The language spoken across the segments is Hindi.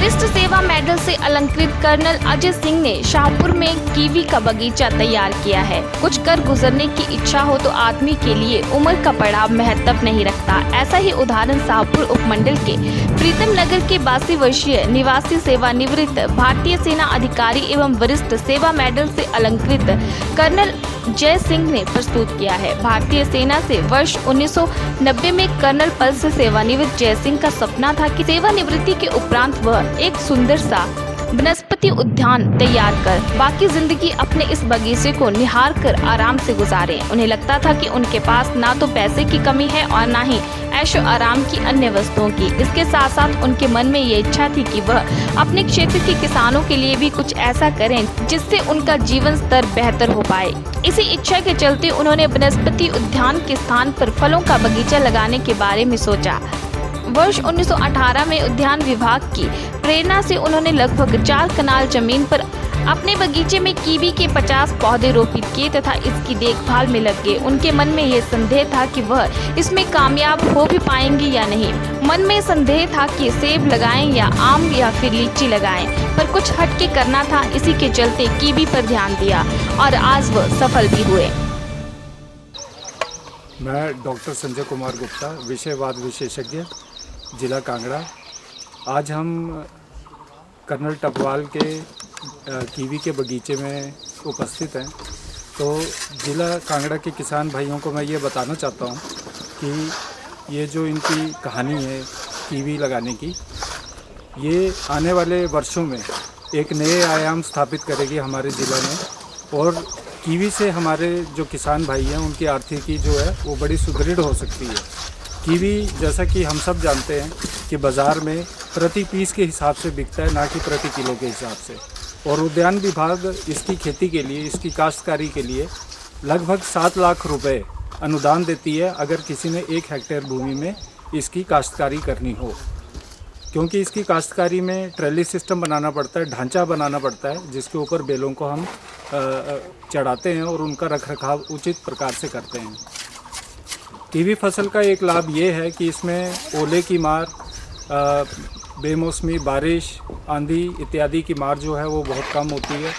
वरिष्ठ सेवा मेडल से अलंकृत कर्नल अजय सिंह ने शाहपुर में कीवी का बगीचा तैयार किया है। कुछ कर गुजरने की इच्छा हो तो आदमी के लिए उम्र का पड़ाव महत्व नहीं रखता। ऐसा ही उदाहरण शाहपुर उपमंडल के प्रीतम नगर के 82 वर्षीय निवासी सेवानिवृत्त भारतीय सेना अधिकारी एवं वरिष्ठ सेवा मेडल से अलंकृत कर्नल जय सिंह ने प्रस्तुत किया है। भारतीय सेना से वर्ष 1990 में कर्नल पद से सेवानिवृत्त जय सिंह का सपना था कि सेवानिवृत्ति के उपरांत वह एक सुंदर सा वनस्पति उद्यान तैयार कर बाकी जिंदगी अपने इस बगीचे को निहार कर आराम से गुजारे। उन्हें लगता था कि उनके पास ना तो पैसे की कमी है और ना ही ऐशो आराम की अन्य वस्तुओं की। इसके साथ साथ उनके मन में ये इच्छा थी कि वह अपने क्षेत्र के किसानों के लिए भी कुछ ऐसा करें जिससे उनका जीवन स्तर बेहतर हो पाए। इसी इच्छा के चलते उन्होंने वनस्पति उद्यान के स्थान पर फलों का बगीचा लगाने के बारे में सोचा। वर्ष 1918 में उद्यान विभाग की प्रेरणा से उन्होंने लगभग 4 कनाल जमीन पर अपने बगीचे में कीवी के 50 पौधे रोपित किए तथा इसकी देखभाल में लग गए। उनके मन में ये संदेह था कि वह इसमें कामयाब हो भी पाएंगे या नहीं। मन में संदेह था कि सेब लगाएं या आम या फिर लीची लगाएं, पर कुछ हटके करना था। इसी के चलते कीवी पर ध्यान दिया और आज वह सफल भी हुए। मैं डॉक्टर संजय कुमार गुप्ता, विषयवाद विशेषज्ञ, जिला कांगड़ा। आज हम कर्नल टपवाल के कीवी के बगीचे में उपस्थित हैं। तो जिला कांगड़ा के किसान भाइयों को मैं ये बताना चाहता हूँ कि ये जो इनकी कहानी है कीवी लगाने की, ये आने वाले वर्षों में एक नए आयाम स्थापित करेगी हमारे ज़िले में। और कीवी से हमारे जो किसान भाई हैं उनकी आर्थिकी जो है वो बड़ी सुदृढ़ हो सकती है। कीवी जैसा कि हम सब जानते हैं कि बाज़ार में प्रति पीस के हिसाब से बिकता है, ना कि प्रति किलो के हिसाब से। और उद्यान विभाग इसकी खेती के लिए, इसकी काश्तकारी के लिए लगभग 7 लाख रुपए अनुदान देती है अगर किसी ने 1 हेक्टेयर भूमि में इसकी काश्तकारी करनी हो। क्योंकि इसकी काश्तकारी में ट्रेली सिस्टम बनाना पड़ता है, ढांचा बनाना पड़ता है जिसके ऊपर बेलों को हम चढ़ाते हैं और उनका रखरखाव उचित प्रकार से करते हैं। कीवी फसल का एक लाभ ये है कि इसमें ओले की मार, बेमौसमी बारिश, आंधी इत्यादि की मार जो है वो बहुत कम होती है।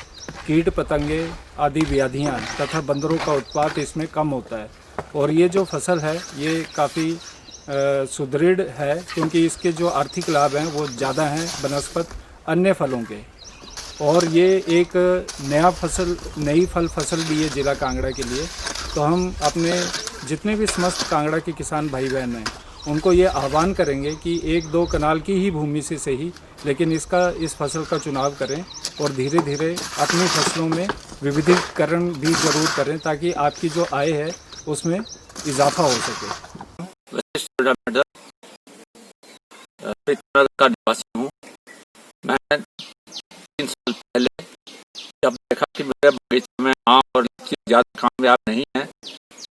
कीट पतंगे आदि व्याधियाँ तथा बंदरों का उत्पात इसमें कम होता है। और ये जो फसल है ये काफ़ी सुदृढ़ है क्योंकि इसके जो आर्थिक लाभ हैं वो ज़्यादा हैं बनस्पत अन्य फलों के। और ये एक नई फल फसल भी है जिला कांगड़ा के लिए। तो हम अपने जितने भी समस्त कांगड़ा के किसान भाई बहन हैं उनको ये आह्वान करेंगे कि 1-2 कनाल की ही भूमि से सही, लेकिन इस फसल का चुनाव करें और धीरे धीरे अपनी फसलों में विविधीकरण भी ज़रूर करें ताकि आपकी जो आय है उसमें इजाफा हो सके। का निवासी हूँ। मैं 3 साल पहले जब देखा कि मेरे बगीचे में आम और लीची ज़्यादा कामयाब नहीं है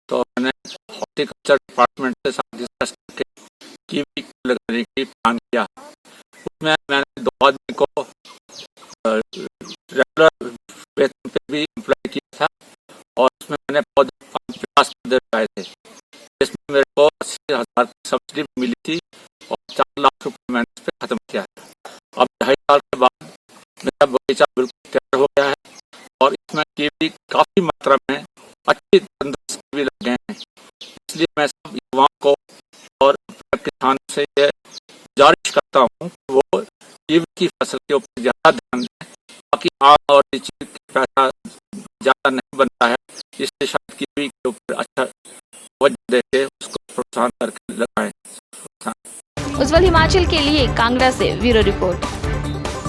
तो मैंने हॉर्टिकल्चर डिपार्टमेंट के साथ डिस्कस करके कीवी लगाने की प्लान किया। उसमें मैंने 2 आदमी को रेगुलर वेतन पे भी एम्प्लॉय किया था और उसमें मैंने 50 पौधे लगाए थे, जिसमें मेरे को 80,000 की सब्सिडी मिली थी और 4 लाख रुपये मैंने इस पर ख़त्म किया है। अब 2.5 साल के बाद मेरा बगीचा बिल्कुल तैयार हो गया है और इसमें कीवी काफ़ी मात्रा में अच्छी तंदुरुस्त कीवी लग गए हैं। इसलिए मैं सब युवाओं को और किसानों से ये गुजारिश करता हूँ कि वो कीवी की फसल के ऊपर ज़्यादा ध्यान दें, ताकि आम और लीची का पैसा ज़्यादा नहीं बनता है। इसलिए शायद कीवी के ऊपर अच्छा वजह देके उसको प्रोत्साहन करके लगाएं। उज्ज्वल हिमाचल के लिए कांगड़ा से ब्यूरो रिपोर्ट।